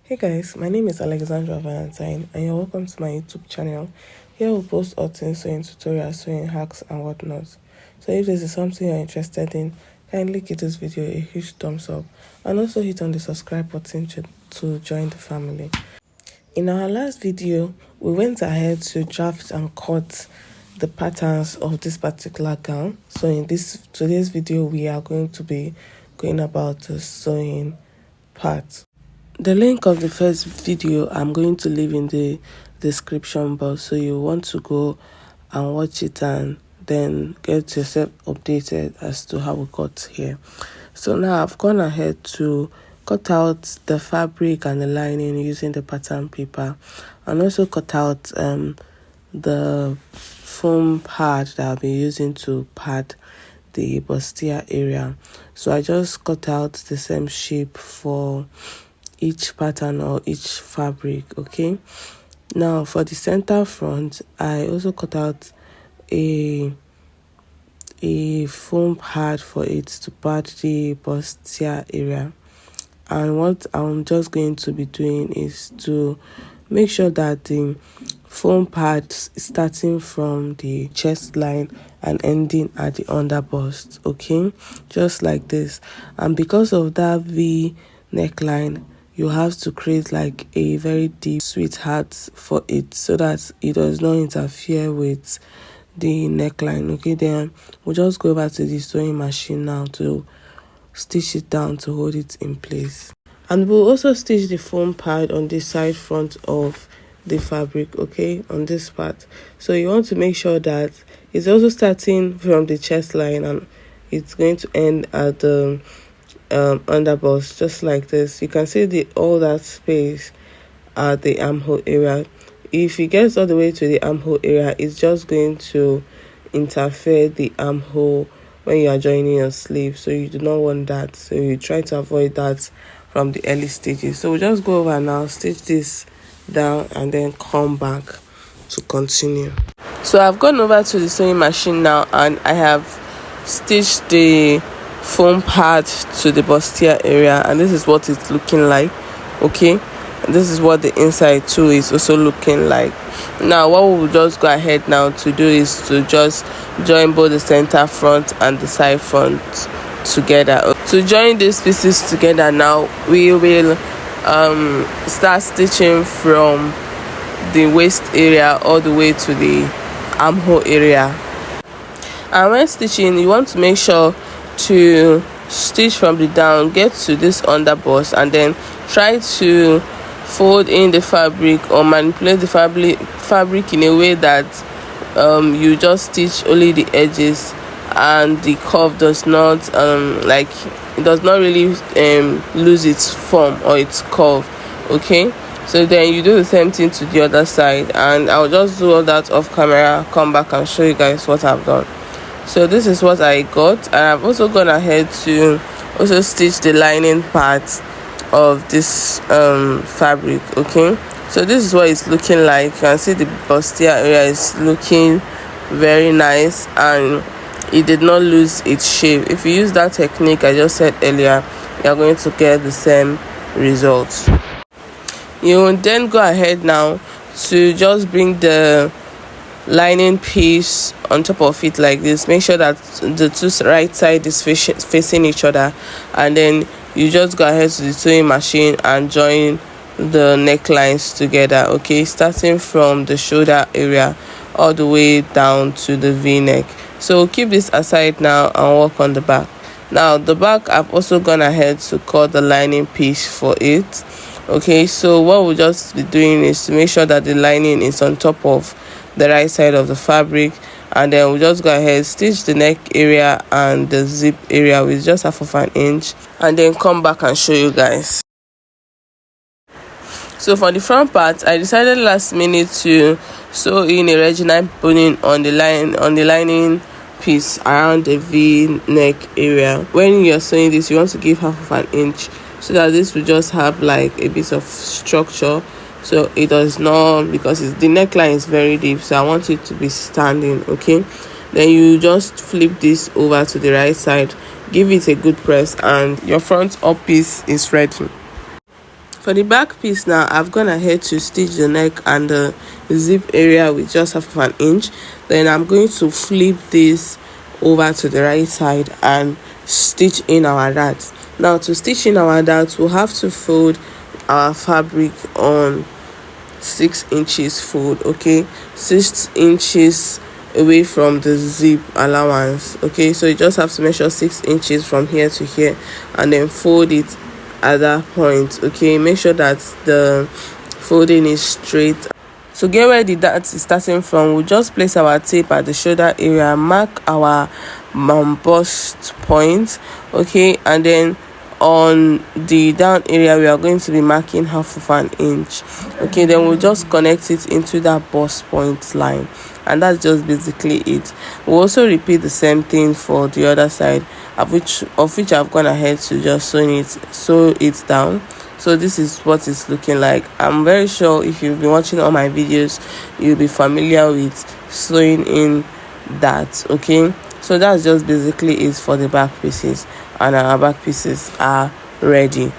Hey guys, my name is Alexandra Valentine and you're welcome to my YouTube channel. Here we'll post all things sewing tutorials, sewing hacks and whatnot. So if this is something you're interested in, kindly give this video a huge thumbs up and also hit on the subscribe button to join the family. In our last video, we went ahead to draft and cut the patterns of this particular gown. So in today's video, we are going to be going about the sewing part. The link of the first video I'm going to leave in the description box, so you want to go and watch it and then get yourself updated as to how we got here. So now I've gone ahead to cut out the fabric and the lining using the pattern paper, and also cut out the foam pad that I'll be using to pad the bustier area. So I just cut out the same shape for each pattern or each fabric. Okay, now for the center front, I also cut out a foam pad for it to pad the bustier area. And what I'm just going to be doing is to make sure that the foam pad starting from the chest line and ending at the under bust, okay, just like this. And because of that V neckline, you have to create like a very deep sweetheart for it so that it does not interfere with the neckline. Okay, then we'll just go over to the sewing machine now to stitch it down to hold it in place. And we'll also stitch the foam pad on the side front of the fabric, okay, on this part. So you want to make sure that it's also starting from the chest line and it's going to end at the under bust, just like this. You can see all that space at the armhole area. If it gets all the way to the armhole area, it's just going to interfere the armhole when you are joining your sleeve, so you do not want that. So you try to avoid that from the early stages. So we'll just go over now, stitch this down and then come back to continue. So I've gone over to the sewing machine now and I have stitched the foam pad to the bustier area, and this is what it's looking like. Okay, and this is what the inside too is also looking like. Now what we'll just go ahead now to do is to just join both the center front and the side front together. To join these pieces together now, we will start stitching from the waist area all the way to the armhole area. And when stitching, you want to make sure to stitch from the down, get to this under bust, and then try to fold in the fabric or manipulate the fabric in a way that you just stitch only the edges and the curve does not it does not really lose its form or its curve. Okay, so then you do the same thing to the other side, and I'll just do all that off camera, come back and show you guys what I've done. So this is what I got, and I've also gone ahead to also stitch the lining part of this fabric. Okay, so this is what it's looking like. You can see the bustier area is looking very nice and it did not lose its shape. If you use that technique I just said earlier, you are going to get the same results. You will then go ahead now to just bring the lining piece on top of it like this. Make sure that the two right side is facing each other, and then you just go ahead to the sewing machine and join the necklines together. Okay, starting from the shoulder area all the way down to the v-neck. So keep this aside now and work on the back. Now the back, I've also gone ahead to cut the lining piece for it. Okay, so what we'll just be doing is to make sure that the lining is on top of the right side of the fabric, and then we'll just go ahead, stitch the neck area and the zip area with just half of an inch, and then come back and show you guys. So for the front part, I decided last minute to sew in a Regina boning on the lining piece around the v-neck area. When you're sewing this, you want to give half of an inch so that this will just have like a bit of structure, so it does not, because the neckline is very deep, so I want it to be standing. Okay, then you just flip this over to the right side, give it a good press, and your front up piece is ready. For the back piece now, I've gone ahead to stitch the neck and the zip area with just half of an inch. Then I'm going to flip this over to the right side and stitch in our dart. Now to stitch in our dart, we'll have to fold our fabric on 6 inches fold, okay, 6 inches away from the zip allowance. Okay, so you just have to measure 6 inches from here to here and then fold it at that point. Okay, make sure that the folding is straight. To get where the dart is starting from, we'll just place our tape at the shoulder area, mark our bust point, okay, and then on the down area we are going to be marking half of an inch. Okay, then we'll just connect it into that bust point line, and that's just basically it. We'll also repeat the same thing for the other side, of which I've gone ahead to just sew it down. So this is what it's looking like. I'm very sure if you've been watching all my videos, you'll be familiar with sewing in that. Okay, so that's just basically it for the back pieces, and our back pieces are ready.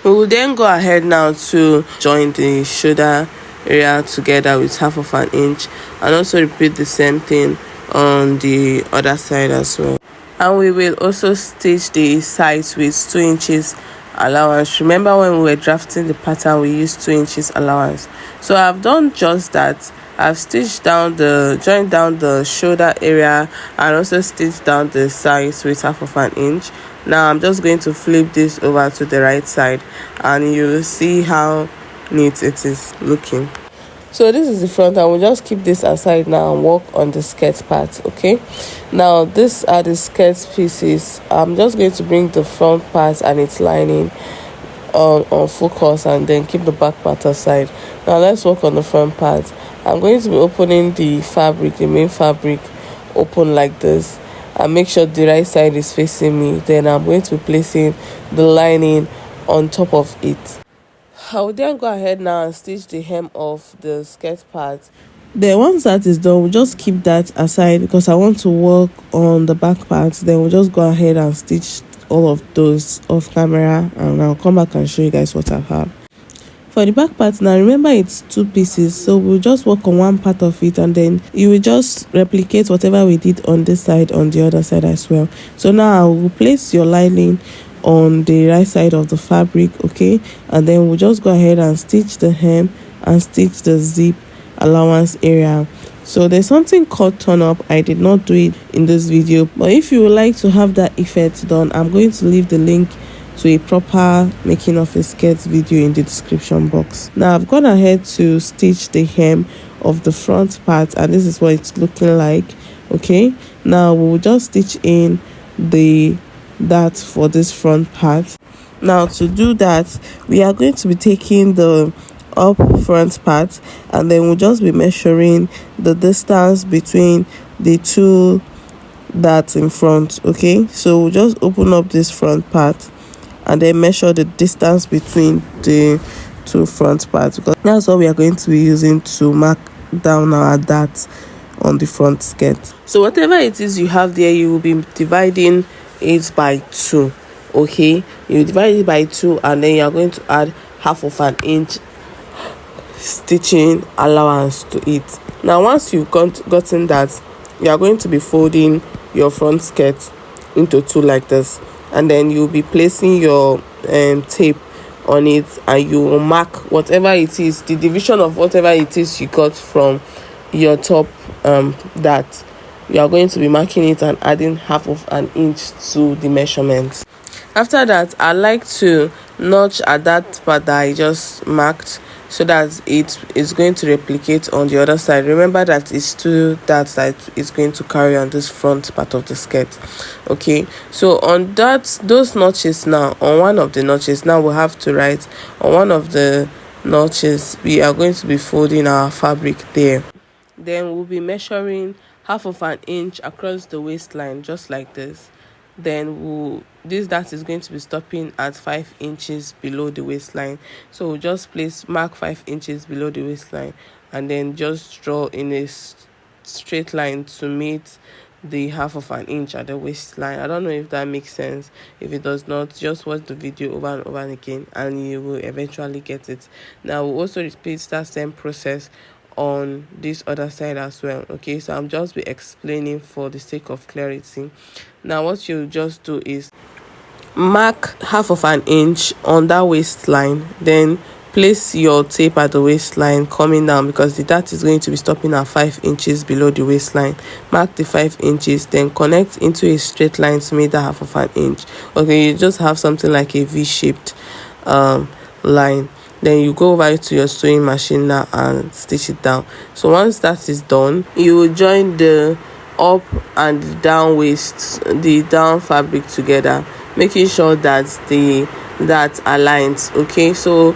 We will then go ahead now to join the shoulder area together with half of an inch, and also repeat the same thing on the other side as well. And we will also stitch the sides with 2 inches allowance. Remember, when we were drafting the pattern, we used 2 inches allowance. So I've done just that. I've stitched down joined down the shoulder area and also stitched down the sides with half of an inch. Now I'm just going to flip this over to the right side, and you will see how neat it is looking. So this is the front. I will just keep this aside now and work on the skirt part. Okay, now these are the skirt pieces. I'm just going to bring the front part and its lining on focus, and then keep the back part aside. Now let's work on the front part. I'm going to be opening the main fabric open like this, and make sure the right side is facing me. Then I'm going to be placing the lining on top of it. I will then go ahead now and stitch the hem of the skirt part. Then once that is done, we'll just keep that aside because I want to work on the back part. Then we'll just go ahead and stitch all of those off camera, and I'll come back and show you guys what I have. For the back part now, remember it's 2 pieces, so we'll just work on one part of it, and then you will just replicate whatever we did on this side on the other side as well. So now I will place your lining on the right side of the fabric, okay, and then we'll just go ahead and stitch the hem and stitch the zip allowance area. So there's something called turn up. I did not do it in this video, but if you would like to have that effect done, I'm going to leave the link to a proper making of a skirt video in the description box. Now I've gone ahead to stitch the hem of the front part, and this is what it's looking like. Okay, now we'll just stitch in that for this front part. Now to do that, we are going to be taking the up front part, and then we'll just be measuring the distance between the two darts in front. Okay, so we'll just open up this front part and then measure the distance between the two front parts, because that's what we are going to be using to mark down our darts on the front skirt. So whatever it is you have there, you will be dividing it by 2. Okay, you divide it by 2, and then you are going to add half of an inch stitching allowance to it. Now once you've gotten that, you are going to be folding your front skirt into 2 like this, and then you'll be placing your tape on it, and you will mark whatever it is, the division of whatever it is you got from your top dart. You are going to be marking it and adding half of an inch to the measurement. After that, I like to notch at that part that I just marked, so that it is going to replicate on the other side. Remember that it's 2 darts that it's going to carry on this front part of the skirt. Okay, so on those notches, now on one of the notches, now we have to write on one of the notches, we are going to be folding our fabric there. Then we'll be measuring half of an inch across the waistline, just like this. Then this dart is going to be stopping at 5 inches below the waistline, so we'll just mark 5 inches below the waistline, and then just draw in a straight line to meet the 1/2 inch at the waistline. I don't know if that makes sense. If it does not, just watch the video over and over again and you will eventually get it. Now we'll also repeat that same process on this other side as well. Okay, so I'm just be explaining for the sake of clarity. Now what you just do is mark 1/2 inch on that waistline, then place your tape at the waistline coming down, because the dart is going to be stopping at 5 inches below the waistline. Mark the 5 inches, then connect into a straight line to make that 1/2 inch. Okay, you just have something like a v-shaped line. Then you go over to your sewing machine now and stitch it down. So once that is done, you will join the up and the down waist, the down fabric together, making sure that that aligns. Okay, so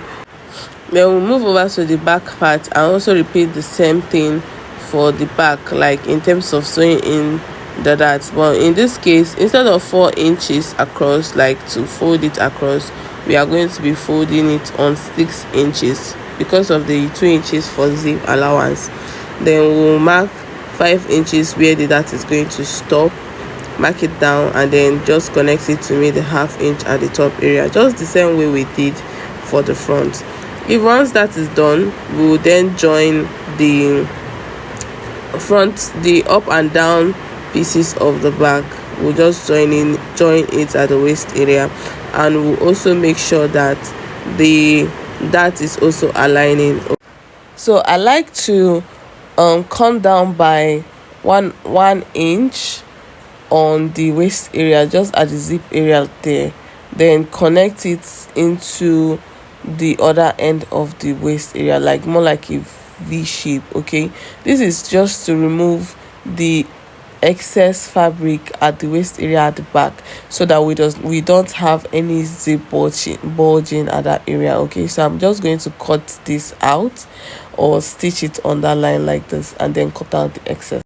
then we'll move over to the back part and also repeat the same thing for the back, like in terms of sewing in the dart. But in this case, instead of 4 inches across, like to fold it across, we are going to be folding it on 6 inches because of the 2 inches for zip allowance. Then we'll mark 5 inches where the dart is going to stop, mark it down, and then just connect it to make the 1/2 inch at the top area, just the same way we did for the front. If once that is done, we will then join the front, the up and down pieces of the back. We'll just join it at the waist area, and we'll also make sure that that is also aligning. So I like to come down by one inch on the waist area, just at the zip area there, then connect it into the other end of the waist area, like more like a V shape. Okay, this is just to remove the excess fabric at the waist area at the back, so that we don't have any zip bulging at that area. Okay, so I'm just going to cut this out or stitch it on that line like this, and then cut out the excess.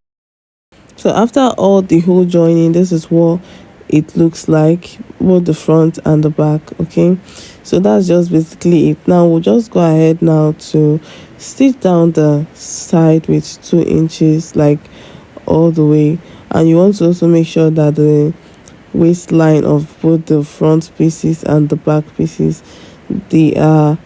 So after all the whole joining, this is what it looks like, both the front and the back. Okay, so that's just basically it. Now we'll just go ahead now to stitch down the side with 2 inches, like all the way. And you want to also make sure that the waistline of both the front pieces and the back pieces, they are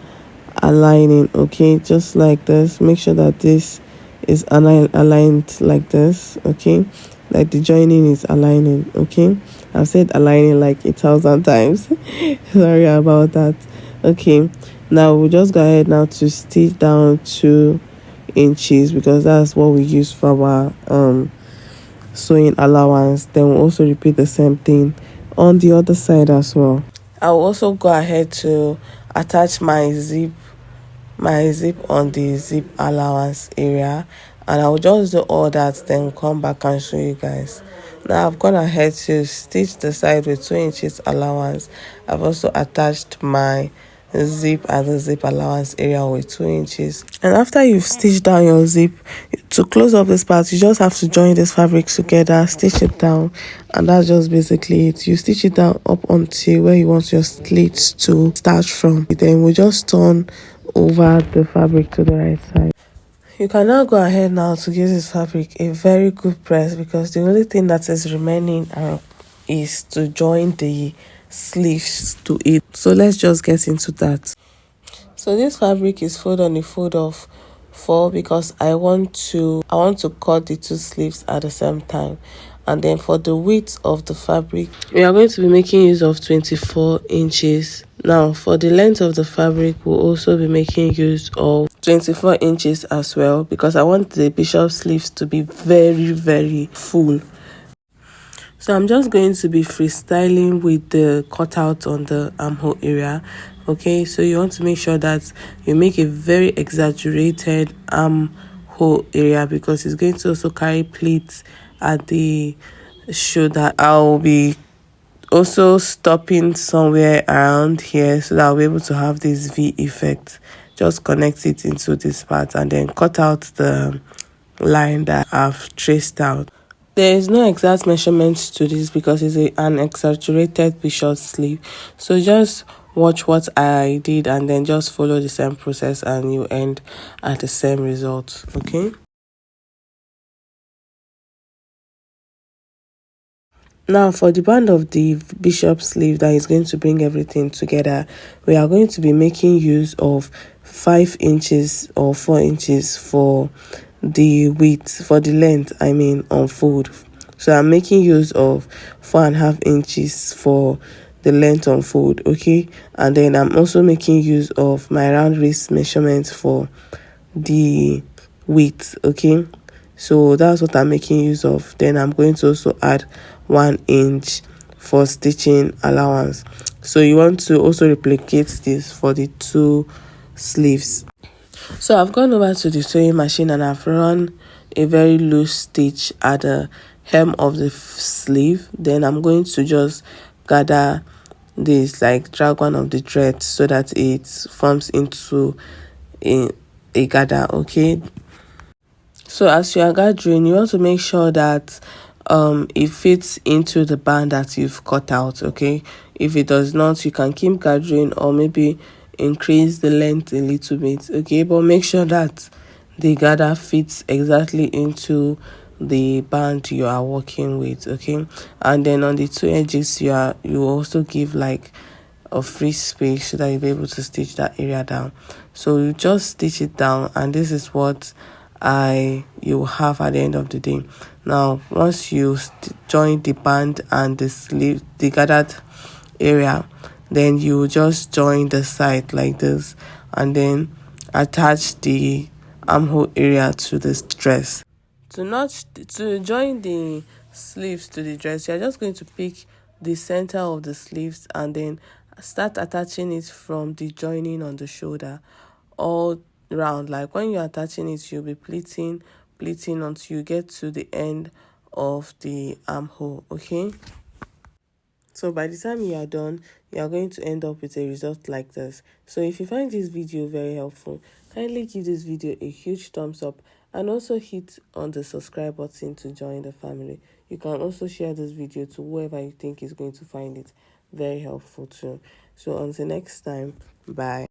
aligning. Okay, just like this. Make sure that this is aligned like this. Okay, like the joining is aligning. Okay, I've said aligning like 1,000 times. Sorry about that. Okay, now we'll just go ahead now to stitch down 2 inches, because that's what we use for our sewing allowance. Then we'll also repeat the same thing on the other side as well. I'll also go ahead to attach my zip on the zip allowance area, and I'll just do all that, then come back and show you guys. Now I've gone ahead to stitch the side with 2 inches allowance. I've also attached my zip at the zip allowance area with 2 inches. And after you've stitched down your zip, to close up this part, you just have to join this fabric together, stitch it down, and that's just basically it. You stitch it down up until where you want your slits to start from. Then we just turn over the fabric to the right side. You can now go ahead now to give this fabric a very good press, because the only thing that is remaining is to join the sleeves to it. So let's just get into that. So this fabric is fold on a fold of 4, because I want to cut the 2 sleeves at the same time. And then for the width of the fabric, we are going to be making use of 24 inches. Now for the length of the fabric, we'll also be making use of 24 inches as well, because I want the bishop sleeves to be very, very full. So I'm just going to be freestyling with the cutout on the armhole area. Okay, so you want to make sure that you make a very exaggerated armhole area, because it's going to also carry pleats at the shoulder. I'll be also stopping somewhere around here, so that I'll be able to have this V effect. Just connect it into this part and then cut out the line that I've traced out. There is no exact measurement to this, because it's an exaggerated bishop sleeve. So just watch what I did and then just follow the same process, and you end at the same result. Okay. Now for the band of the bishop sleeve that is going to bring everything together, we are going to be making use of 5 inches or 4 inches for the width, for the length, on fold. So I'm making use of 4.5 inches for the length on fold, okay? And then I'm also making use of my round waist measurement for the width, okay? So that's what I'm making use of. Then I'm going to also add 1 inch for stitching allowance. So you want to also replicate this for the 2 sleeves. So I've gone over to the sewing machine and I've run a very loose stitch at the hem of the sleeve. Then I'm going to just gather this, like drag one of the threads so that it forms into a gather, okay? So as you are gathering, you want to make sure that it fits into the band that you've cut out, okay? If it does not, you can keep gathering or maybe increase the length a little bit, okay? But make sure that the gather fits exactly into the band you are working with, okay? And then on the 2 edges, you also give like a free space so that you'll be able to stitch that area down. So you just stitch it down, and this is what you have at the end of the day. Now once you join the band and the sleeve, the gathered area, then you just join the side like this and then attach the armhole area to this dress. To join the sleeves to the dress, you're just going to pick the center of the sleeves and then start attaching it from the joining on the shoulder all round. Like when you're attaching it, you'll be pleating until you get to the end of the armhole, okay? So by the time you are done, you are going to end up with a result like this. So if you find this video very helpful, kindly give this video a huge thumbs up and also hit on the subscribe button to join the family. You can also share this video to whoever you think is going to find it very helpful too. So until next time, bye.